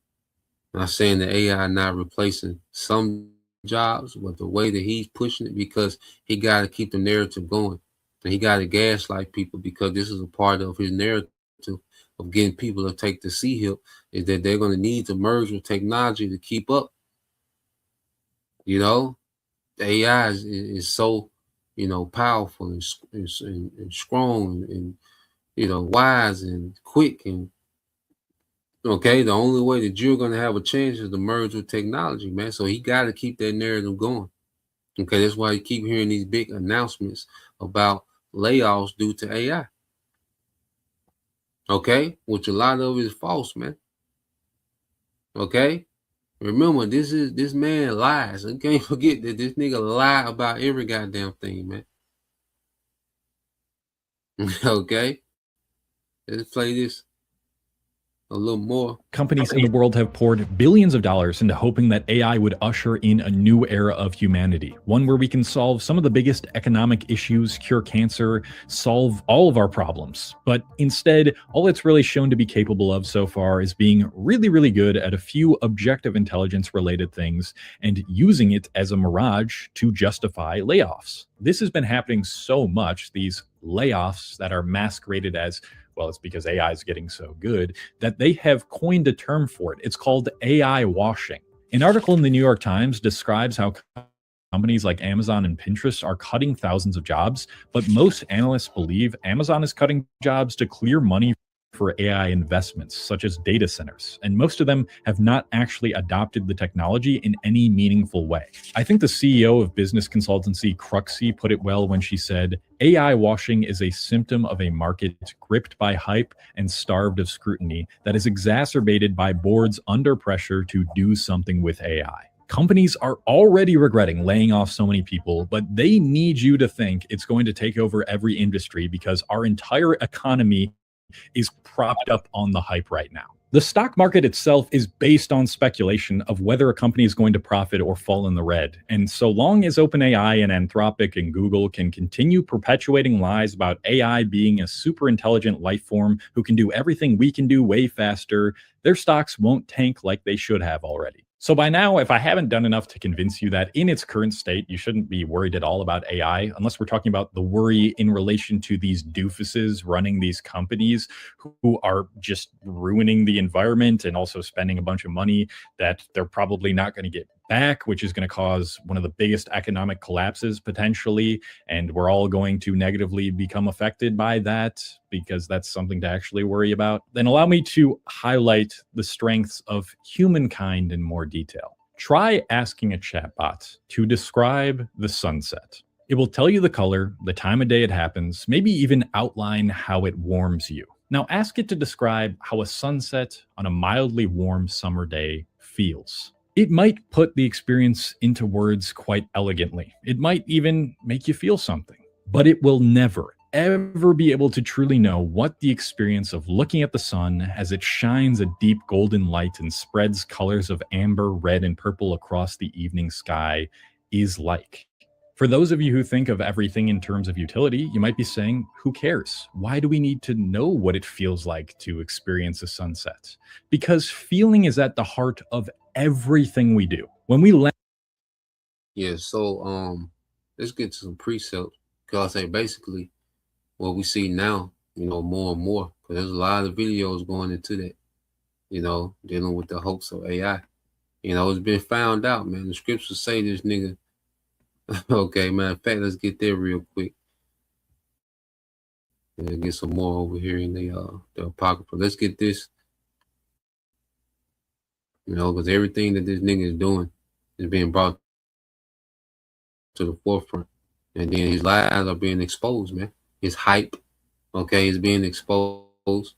not saying that AI not replacing some jobs, but the way that he's pushing it, because he got to keep the narrative going, and he got to gaslight people, because this is a part of his narrative of getting people to take the C-hip, is that they're going to need to merge with technology to keep up. The AI is so, powerful and strong and wise and quick. And okay, the only way that you're going to have a chance is to merge with technology, man. So he got to keep that narrative going. Okay, that's why you keep hearing these big announcements about layoffs due to AI. Okay, which a lot of it is false, man. Okay. Remember, this man lies. You can't forget that this nigga lie about every goddamn thing, man. Okay? Let's play this a little more. Companies in the world have poured billions of dollars into hoping that AI would usher in a new era of humanity, one where we can solve some of the biggest economic issues, cure cancer, solve all of our problems. But instead, all it's really shown to be capable of so far is being really, really good at a few objective intelligence-related things and using it as a mirage to justify layoffs. This has been happening so much, these layoffs that are masqueraded as, well, it's because AI is getting so good, that they have coined a term for it. It's called AI washing. An article in the New York Times describes how companies like Amazon and Pinterest are cutting thousands of jobs, but most analysts believe Amazon is cutting jobs to clear money for AI investments, such as data centers, and most of them have not actually adopted the technology in any meaningful way. I think the CEO of business consultancy Cruxy put it well when she said, AI washing is a symptom of a market gripped by hype and starved of scrutiny that is exacerbated by boards under pressure to do something with AI. Companies are already regretting laying off so many people, but they need you to think it's going to take over every industry because our entire economy is propped up on the hype right now. The stock market itself is based on speculation of whether a company is going to profit or fall in the red. And so long as OpenAI and Anthropic and Google can continue perpetuating lies about AI being a super intelligent life form who can do everything we can do way faster, their stocks won't tank like they should have already. So by now, if I haven't done enough to convince you that in its current state, you shouldn't be worried at all about AI, unless we're talking about the worry in relation to these doofuses running these companies who are just ruining the environment and also spending a bunch of money that they're probably not going to get back, which is going to cause one of the biggest economic collapses potentially. And we're all going to negatively become affected by that because that's something to actually worry about. Then allow me to highlight the strengths of humankind in more detail. Try asking a chatbot to describe the sunset. It will tell you the color, the time of day it happens, maybe even outline how it warms you. Now ask it to describe how a sunset on a mildly warm summer day feels. It might put the experience into words quite elegantly. It might even make you feel something, but it will never, ever be able to truly know what the experience of looking at the sun as it shines a deep golden light and spreads colors of amber, red, and purple across the evening sky is like. For those of you who think of everything in terms of utility, you might be saying, who cares? Why do we need to know what it feels like to experience a sunset? Because feeling is at the heart of everything we do. When we land. Yeah, so let's get to some precepts. Because I say basically what we see now, more and more, because there's a lot of videos going into that, dealing with the hoax of AI. It's been found out, man. The scriptures say this nigga. Okay, matter of fact, let's get there real quick. And get some more over here in the Apocrypha. Let's get this. Because everything that this nigga is doing is being brought to the forefront. And then his lies are being exposed, man. His hype, okay, is being exposed.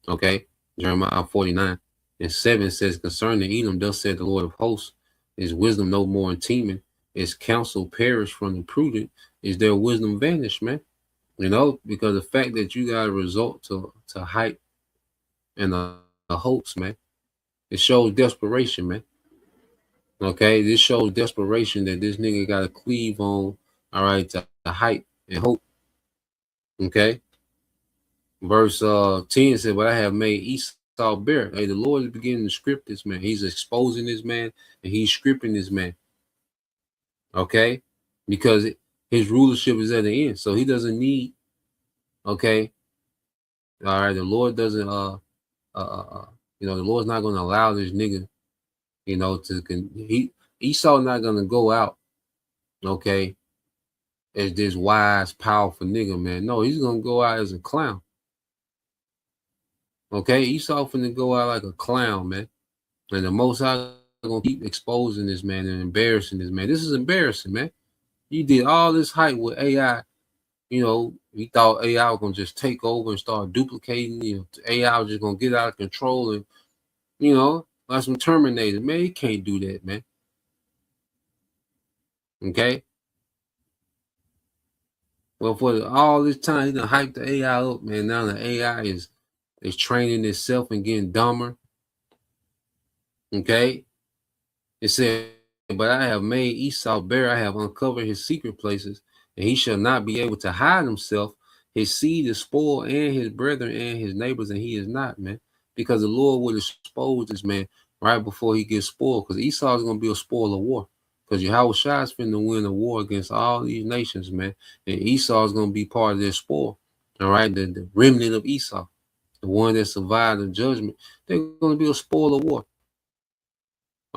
Okay. Jeremiah 49:7 says, concerning Edom, thus said the Lord of hosts, is wisdom no more in Teman? Is counsel perished from the prudent? Is their wisdom vanished, man? Because the fact that you got a result to hype and a hoax, man, it shows desperation, man. Okay, this shows desperation that this nigga got to cleave on, all right, to hype and hope. Okay. Verse 10 said, but I have made Esau bare. Hey, the Lord is beginning to script this man. He's exposing this man and he's scripting this man. Okay, because his rulership is at the end, so he doesn't need. Okay, all right. The Lord doesn't. The Lord's not going to allow this nigga. Esau not going to go out. Okay, as this wise, powerful nigga, man. No, he's going to go out as a clown. Okay, Esau finna go out like a clown, man. And the Most High gonna keep exposing this man and embarrassing this man. This is embarrassing, man. You did all this hype with AI. We thought AI was gonna just take over and start duplicating. AI was just gonna get out of control and, like some Terminator. Man, you can't do that, man. Okay. Well, for all this time, he done hyped the AI up, man. Now the AI is training itself and getting dumber. Okay. It said, but I have made Esau bare, I have uncovered his secret places, and he shall not be able to hide himself. His seed is spoiled, and his brethren and his neighbors, and he is not, man. Because the Lord will expose this man right before he gets spoiled. Because Esau is going to be a spoil of war. Because Yahweh Shai is finna win a war against all these nations, man. And Esau is going to be part of their spoil. All right, the remnant of Esau, the one that survived the judgment, they're going to be a spoil of war.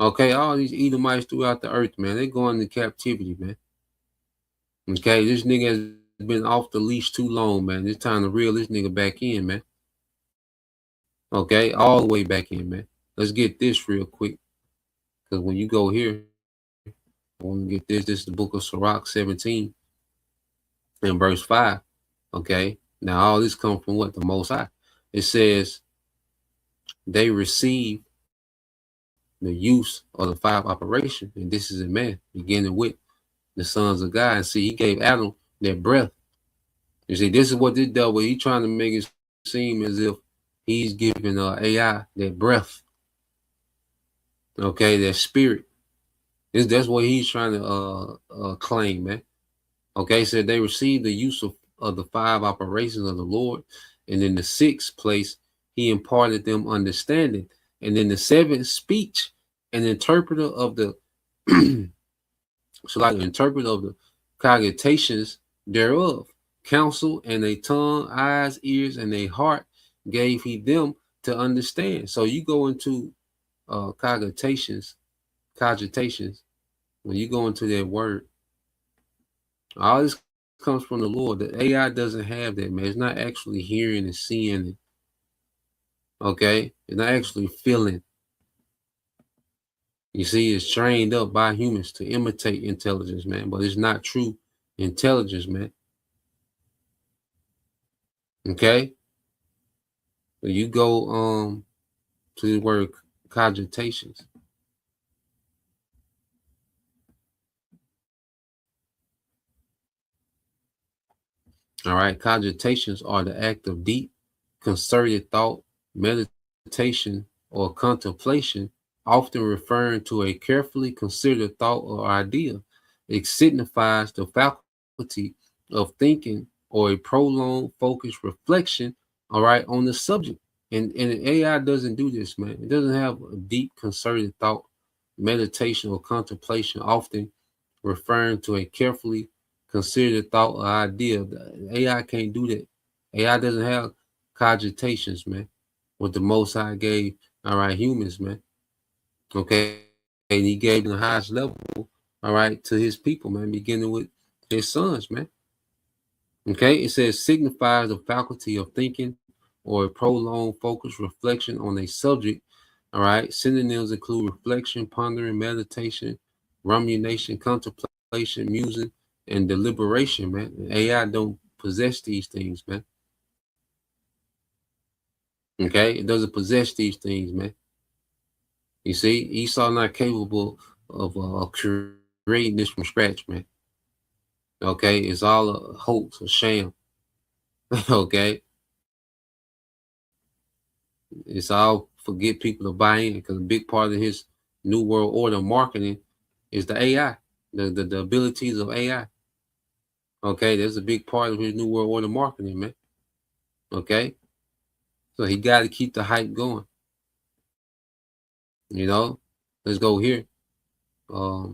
Okay, all these Edomites throughout the earth, man, they going into captivity, man. Okay, this nigga has been off the leash too long, man. It's time to reel this nigga back in, man. Okay, all the way back in, man. Let's get this real quick. Because when you go here, I want to get this. This is the book of Sirach 17 and verse 5. Okay, now all this comes from what? The Most High. It says, they receive the use of the five operation, and this is a man, beginning with the sons of God. And see, he gave Adam their breath. You see, this is what this devil, he trying to make it seem as if he's giving AI that breath, okay, that spirit. That's what he's trying to claim, man. Okay, so they received the use of the 5 operations of the Lord, and in the 6th place, he imparted them understanding, and in the 7th, speech, an interpreter of the so like an interpreter of the cogitations thereof, counsel and a tongue, eyes, ears, and a heart gave he them to understand. So you go into cogitations, when you go into that word, all this comes from the Lord. The AI doesn't have that, man. It's not actually hearing and seeing it. Okay? It's not actually feeling. You see, it's trained up by humans to imitate intelligence, man, but it's not true intelligence, man. Okay? So you go to the word cogitations. All right, cogitations are the act of deep, concerted thought, meditation, or contemplation, often referring to a carefully considered thought or idea. It signifies the faculty of thinking or a prolonged, focused reflection, all right, on the subject. And AI doesn't do this, man. It doesn't have a deep, concerted thought, meditation, or contemplation, often referring to a carefully considered thought or idea. The AI can't do that. AI doesn't have cogitations, man. What the Most High gave, all right, humans, man. Okay, and he gave them the highest level, all right, to his people, man, beginning with his sons, man. Okay, it says signifies the faculty of thinking or a prolonged focused reflection on a subject. All right, synonyms include reflection, pondering, meditation, rumination, contemplation, musing, and deliberation, man. AI don't possess these things, man. Okay, it doesn't possess these things, man. You see, Esau not capable of creating this from scratch, man. Okay, it's all a hoax, a sham. Okay, it's all for get people to buy in, because a big part of his New World Order marketing is the AI, the abilities of AI. Okay, that's a big part of his New World Order marketing, man. Okay, so he got to keep the hype going. You know, let's go here. I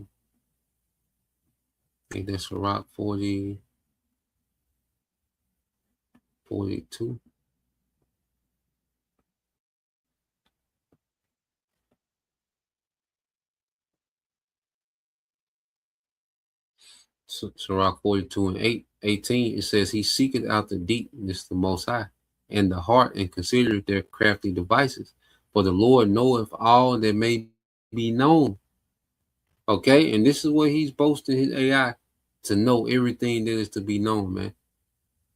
think that's Sirach 40, 42. Sirach 42 and 18, it says, he seeketh out the deep, this is the Most High, and the heart, and considereth their crafty devices. For the Lord knoweth all that may be known. Okay, and this is what he's boasting his AI to know everything that is to be known, man.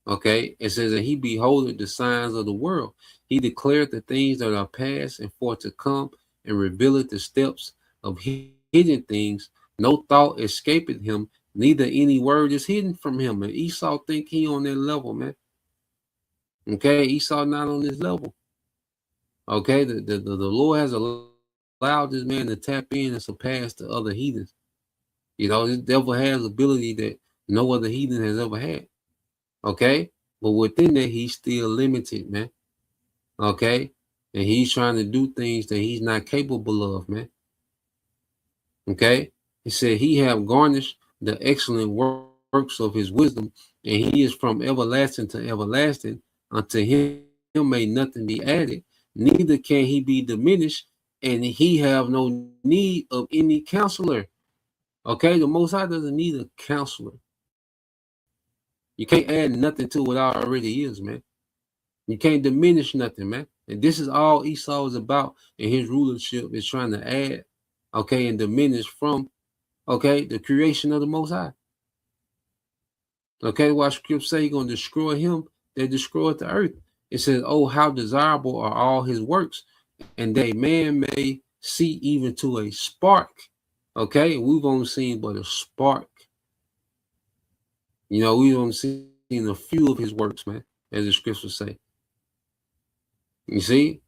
Okay, it says that he beholdeth the signs of the world. He declared the things that are past and for to come, and revealeth the steps of hidden things. No thought escapeth him, neither any word is hidden from him. And Esau think he on that level, man. Okay, Esau not on this level. Okay, the Lord has allowed this man to tap in and surpass the other heathens. You know, this devil has ability that no other heathen has ever had. Okay, but within that, he's still limited, man. Okay, and he's trying to do things that he's not capable of, man. Okay, he said he have garnished the excellent works of his wisdom, and he is from everlasting to everlasting. Unto him may nothing be added, neither can he be diminished, and he have no need of any counselor. Okay, the Most High doesn't need a counselor. You can't add nothing to what already is, man. You can't diminish nothing, man. And this is all Esau is about, and his rulership is trying to add, okay, and diminish from, okay, the creation of the Most High. Okay, why scripture say he's going to destroy him that destroyed the earth. It says, oh, how desirable are all his works, and that man may see even to a spark. Okay, we've only seen but a spark. You know, we've only seen a few of his works, man, as the scriptures say. You see?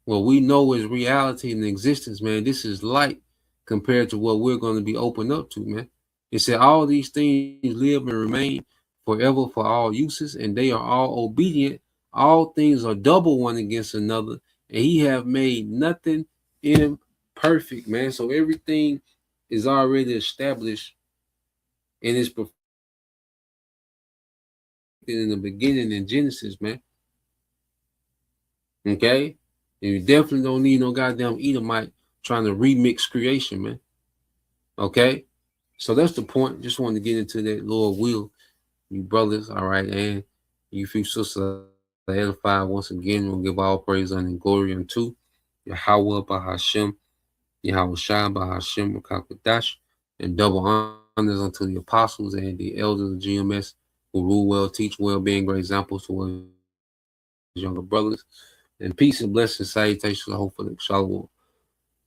What we know is reality and existence, man. This is light compared to what we're going to be opened up to, man. It said all these things live and remain forever for all uses, and they are all obedient. All things are double one against another, and he have made nothing imperfect, man. So everything is already established and it's perfect in the beginning in Genesis, man. Okay? And you definitely don't need no goddamn Edomite trying to remix creation, man. Okay? So that's the point. Just wanted to get into that, Lord will, you brothers, all right, and you few sisters edified once again. We'll give all praise and glory unto Yahweh Bahashem, Yahweh Shai Bahashem Rakakadash, and double honors unto the apostles and the elders of GMS who rule well, teach well, being great examples to his younger brothers. And peace and blessings, salutations, hopefully, shalom.